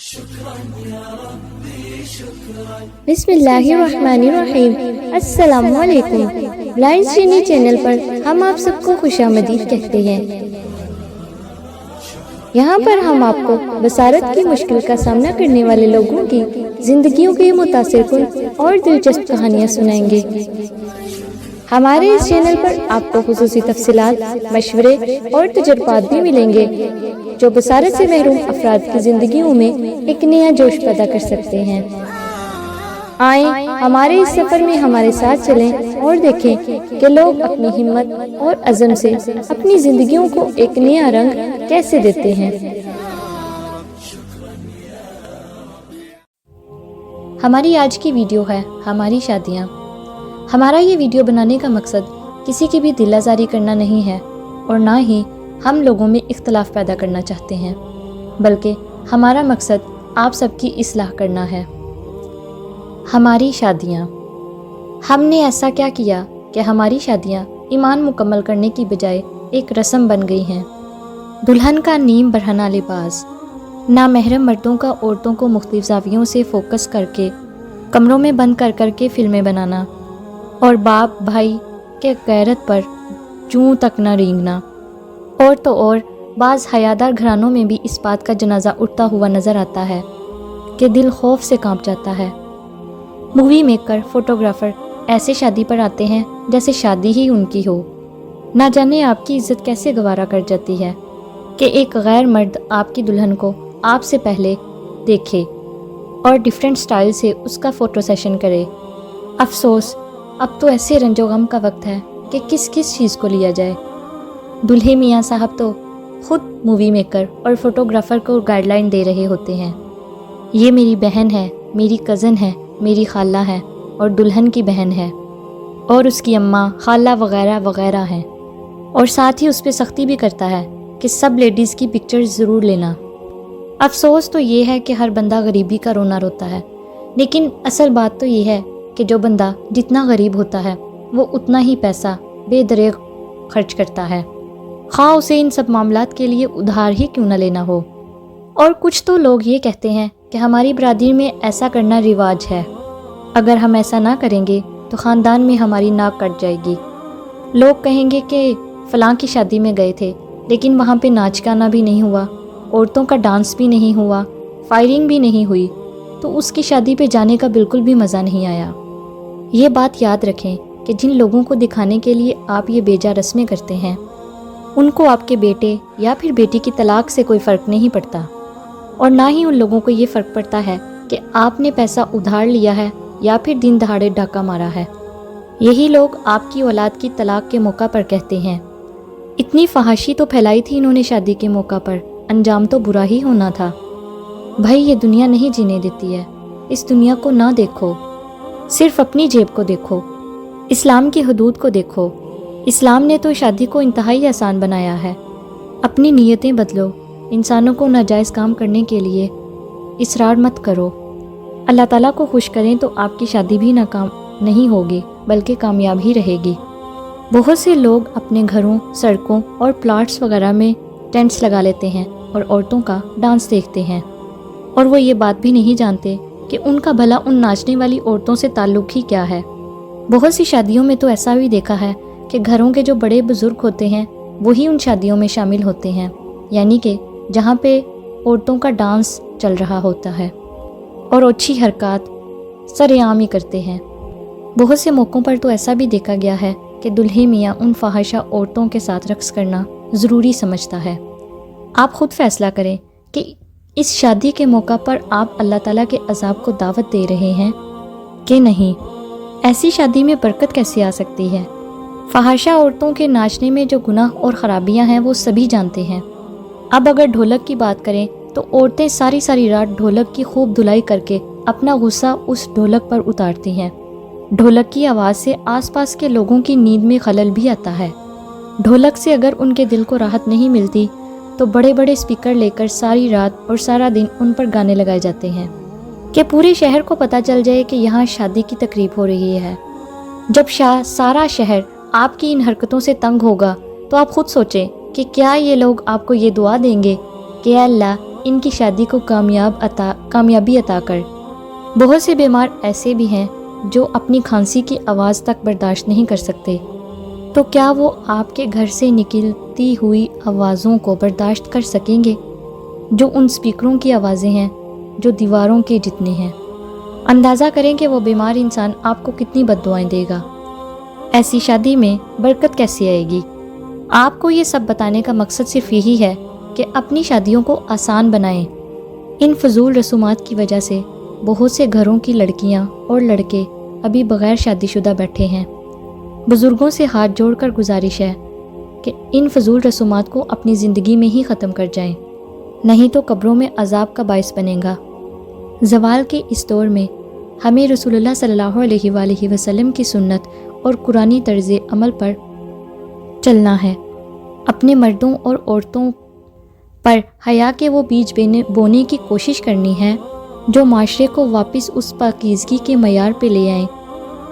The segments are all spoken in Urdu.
بسم اللہ الرحمن الرحیم۔ السلام علیکم۔ بلائنڈ چینی چینل پر ہم آپ سب کو خوش آمدید کہتے ہیں۔ یہاں پر ہم آپ کو بصارت کی مشکل کا سامنا کرنے والے لوگوں کی زندگیوں کی متاثر کن اور دلچسپ کہانیاں سنائیں گے۔ ہمارے اس چینل پر آپ کو خصوصی تفصیلات، مشورے اور تجربات بھی ملیں گے جو بصارت سے محروم افراد کی زندگیوں میں ایک نیا جوش پیدا کر سکتے ہیں۔ آئیں ہمارے اس سفر میں ہمارے ساتھ چلیں اور دیکھیں کہ لوگ اپنی ہمت اور عزم سے اپنی زندگیوں کو ایک نیا رنگ کیسے دیتے ہیں۔ ہماری آج کی ویڈیو ہے ہماری شادیاں۔ ہمارا یہ ویڈیو بنانے کا مقصد کسی کی بھی دل آزاری کرنا نہیں ہے اور نہ ہی ہم لوگوں میں اختلاف پیدا کرنا چاہتے ہیں، بلکہ ہمارا مقصد آپ سب کی اصلاح کرنا ہے۔ ہماری شادیاں۔ ہم نے ایسا کیا کیا کہ ہماری شادیاں ایمان مکمل کرنے کی بجائے ایک رسم بن گئی ہیں۔ دلہن کا نیم برہنہ لباس، نامحرم مردوں کا عورتوں کو مختلف زاویوں سے فوکس کر کے کمروں میں بند کر کے فلمیں بنانا اور باپ بھائی کے غیرت پر جوں تک نہ رینگنا، اور تو اور بعض حیادار گھرانوں میں بھی اس بات کا جنازہ اٹھتا ہوا نظر آتا ہے کہ دل خوف سے کانپ جاتا ہے۔ مووی میکر، فوٹوگرافر ایسے شادی پر آتے ہیں جیسے شادی ہی ان کی ہو۔ نہ جانے آپ کی عزت کیسے گوارا کر جاتی ہے کہ ایک غیر مرد آپ کی دلہن کو آپ سے پہلے دیکھے اور ڈیفرنٹ سٹائل سے اس کا فوٹو سیشن کرے۔ افسوس، اب تو ایسے رنج و غم کا وقت ہے کہ کس چیز کو لیا جائے۔ دلہے میاں صاحب تو خود مووی میکر اور فوٹوگرافر کو گائیڈ لائن دے رہے ہوتے ہیں۔ یہ میری بہن ہے، میری کزن ہے، میری خالہ ہے اور دلہن کی بہن ہے اور اس کی اماں، خالہ وغیرہ وغیرہ ہیں، اور ساتھ ہی اس پہ سختی بھی کرتا ہے کہ سب لیڈیز کی پکچرز ضرور لینا۔ افسوس تو یہ ہے کہ ہر بندہ غریبی کا رونا روتا ہے، لیکن اصل بات تو یہ ہے کہ جو بندہ جتنا غریب ہوتا ہے وہ اتنا ہی پیسہ بے دریغ خرچ کرتا ہے، خواہ اسے ان سب معاملات کے لیے ادھار ہی کیوں نہ لینا ہو۔ اور کچھ تو لوگ یہ کہتے ہیں کہ ہماری برادری میں ایسا کرنا رواج ہے، اگر ہم ایسا نہ کریں گے تو خاندان میں ہماری ناک کٹ جائے گی۔ لوگ کہیں گے کہ فلاں کی شادی میں گئے تھے لیکن وہاں پہ ناچ گانا بھی نہیں ہوا، عورتوں کا ڈانس بھی نہیں ہوا، فائرنگ بھی نہیں ہوئی، تو اس کی شادی پہ جانے کا بالکل بھی مزہ نہیں آیا۔ یہ بات یاد رکھیں کہ جن لوگوں کو دکھانے کے لیے آپ یہ بیجا رسمیں کرتے ہیں ان کو آپ کے بیٹے یا پھر بیٹی کی طلاق سے کوئی فرق نہیں پڑتا، اور نہ ہی ان لوگوں کو یہ فرق پڑتا ہے کہ آپ نے پیسہ ادھار لیا ہے یا پھر دن دہاڑے ڈاکہ مارا ہے۔ یہی لوگ آپ کی اولاد کی طلاق کے موقع پر کہتے ہیں اتنی فحاشی تو پھیلائی تھی انہوں نے شادی کے موقع پر، انجام تو برا ہی ہونا تھا۔ بھائی، یہ دنیا نہیں جینے دیتی ہے، اس دنیا کو نہ دیکھو، صرف اپنی جیب کو دیکھو، اسلام کی حدود کو دیکھو۔ اسلام نے تو شادی کو انتہائی آسان بنایا ہے۔ اپنی نیتیں بدلو، انسانوں کو ناجائز کام کرنے کے لیے اصرار مت کرو۔ اللہ تعالیٰ کو خوش کریں تو آپ کی شادی بھی ناکام نہیں ہوگی بلکہ کامیاب ہی رہے گی۔ بہت سے لوگ اپنے گھروں، سڑکوں اور پلاٹس وغیرہ میں ٹینٹس لگا لیتے ہیں اور عورتوں کا ڈانس دیکھتے ہیں، اور وہ یہ بات بھی نہیں جانتے کہ ان کا بھلا ان ناچنے والی عورتوں سے تعلق ہی کیا ہے۔ بہت سی شادیوں میں تو ایسا بھی دیکھا ہے کہ گھروں کے جو بڑے بزرگ ہوتے ہیں وہی ان شادیوں میں شامل ہوتے ہیں، یعنی کہ جہاں پہ عورتوں کا ڈانس چل رہا ہوتا ہے اور اچھی حرکات سر عام ہی کرتے ہیں۔ بہت سے موقعوں پر تو ایسا بھی دیکھا گیا ہے کہ دلہے میاں ان فاحشہ عورتوں کے ساتھ رقص کرنا ضروری سمجھتا ہے۔ آپ خود فیصلہ کریں کہ اس شادی کے موقع پر آپ اللہ تعالیٰ کے عذاب کو دعوت دے رہے ہیں کہ نہیں۔ ایسی شادی میں برکت کیسے آ سکتی ہے؟ فحاشہ عورتوں کے ناچنے میں جو گناہ اور خرابیاں ہیں وہ سبھی جانتے ہیں۔ اب اگر ڈھولک کی بات کریں تو عورتیں ساری رات ڈھولک کی خوب دھلائی کر کے اپنا غصہ اس ڈھولک پر اتارتی ہیں۔ ڈھولک کی آواز سے آس پاس کے لوگوں کی نیند میں خلل بھی آتا ہے۔ ڈھولک سے اگر ان کے دل کو راحت نہیں ملتی تو بڑے بڑے اسپیکر لے کر ساری رات اور سارا دن ان پر گانے لگائے جاتے ہیں کہ پورے شہر کو پتہ چل جائے کہ یہاں شادی کی تقریب ہو رہی ہے۔ جب سارا شہر آپ کی ان حرکتوں سے تنگ ہوگا تو آپ خود سوچیں کہ کیا یہ لوگ آپ کو یہ دعا دیں گے کہ اے اللہ ان کی شادی کو کامیابی عطا کر۔ بہت سے بیمار ایسے بھی ہیں جو اپنی کھانسی کی آواز تک برداشت نہیں کر سکتے، تو کیا وہ آپ کے گھر سے نکلتی ہوئی آوازوں کو برداشت کر سکیں گے، جو ان سپیکروں کی آوازیں ہیں جو دیواروں کے جتنے ہیں؟ اندازہ کریں کہ وہ بیمار انسان آپ کو کتنی بد دعائیں دے گا۔ ایسی شادی میں برکت کیسے آئے گی؟ آپ کو یہ سب بتانے کا مقصد صرف یہی ہے کہ اپنی شادیوں کو آسان بنائیں۔ ان فضول رسومات کی وجہ سے بہت سے گھروں کی لڑکیاں اور لڑکے ابھی بغیر شادی شدہ بیٹھے ہیں۔ بزرگوں سے ہاتھ جوڑ کر گزارش ہے کہ ان فضول رسومات کو اپنی زندگی میں ہی ختم کر جائیں، نہیں تو قبروں میں عذاب کا باعث بنے گا۔ زوال کے اس دور میں ہمیں رسول اللہ صلی اللہ علیہ وآلہ وسلم کی سنت اور قرآنی طرز عمل پر چلنا ہے۔ اپنے مردوں اور عورتوں پر حیا کے وہ بیج بونے کی کوشش کرنی ہے جو معاشرے کو واپس اس پاکیزگی کے معیار پہ لے آئیں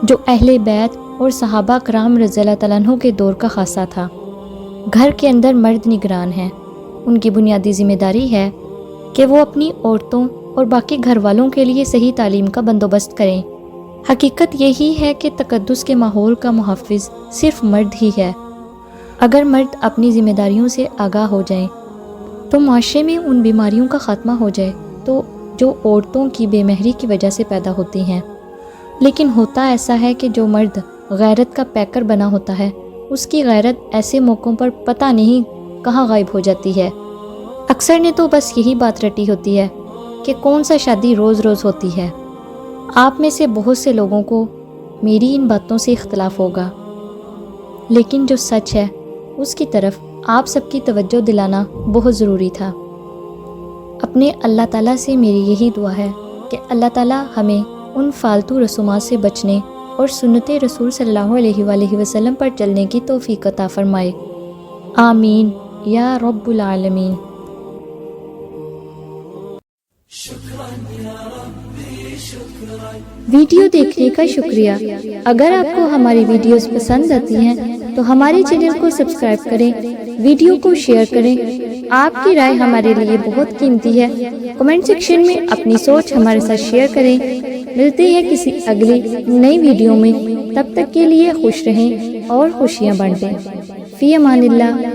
جو اہل بیت اور صحابہ کرام رضی اللہ تعالیٰ عنہ کے دور کا خاصہ تھا۔ گھر کے اندر مرد نگران ہیں، ان کی بنیادی ذمہ داری ہے کہ وہ اپنی عورتوں اور باقی گھر والوں کے لیے صحیح تعلیم کا بندوبست کریں۔ حقیقت یہی ہے کہ تقدس کے ماحول کا محافظ صرف مرد ہی ہے۔ اگر مرد اپنی ذمہ داریوں سے آگاہ ہو جائیں تو معاشرے میں ان بیماریوں کا خاتمہ ہو جائے تو جو عورتوں کی بے مہری کی وجہ سے پیدا ہوتی ہیں۔ لیکن ہوتا ایسا ہے کہ جو مرد غیرت کا پیکر بنا ہوتا ہے، اس کی غیرت ایسے موقعوں پر پتہ نہیں کہاں غائب ہو جاتی ہے۔ اکثر نے تو بس یہی بات رٹی ہوتی ہے کہ کون سا شادی روز روز ہوتی ہے۔ آپ میں سے بہت سے لوگوں کو میری ان باتوں سے اختلاف ہوگا، لیکن جو سچ ہے اس کی طرف آپ سب کی توجہ دلانا بہت ضروری تھا۔ اپنے اللہ تعالیٰ سے میری یہی دعا ہے کہ اللہ تعالیٰ ہمیں ان فالتو رسومات سے بچنے اور سنت رسول صلی اللہ علیہ وآلہ وسلم پر چلنے کی توفیق عطا فرمائے۔ آمین یا رب العالمین۔ ویڈیو دیکھنے کا شکریہ۔ اگر آپ کو ہماری ویڈیوز پسند آتی ہیں تو ہمارے چینل کو سبسکرائب کریں، ویڈیو کو شیئر کریں۔ آپ کی رائے ہمارے لیے بہت قیمتی ہے۔ کمنٹ سیکشن میں اپنی سوچ ہمارے ساتھ شیئر کریں۔ ملتے ہیں کسی اگلی نئی ویڈیو میں، تب تک کے لیے خوش رہیں اور خوشیاں بانٹیں۔ فی امان اللہ۔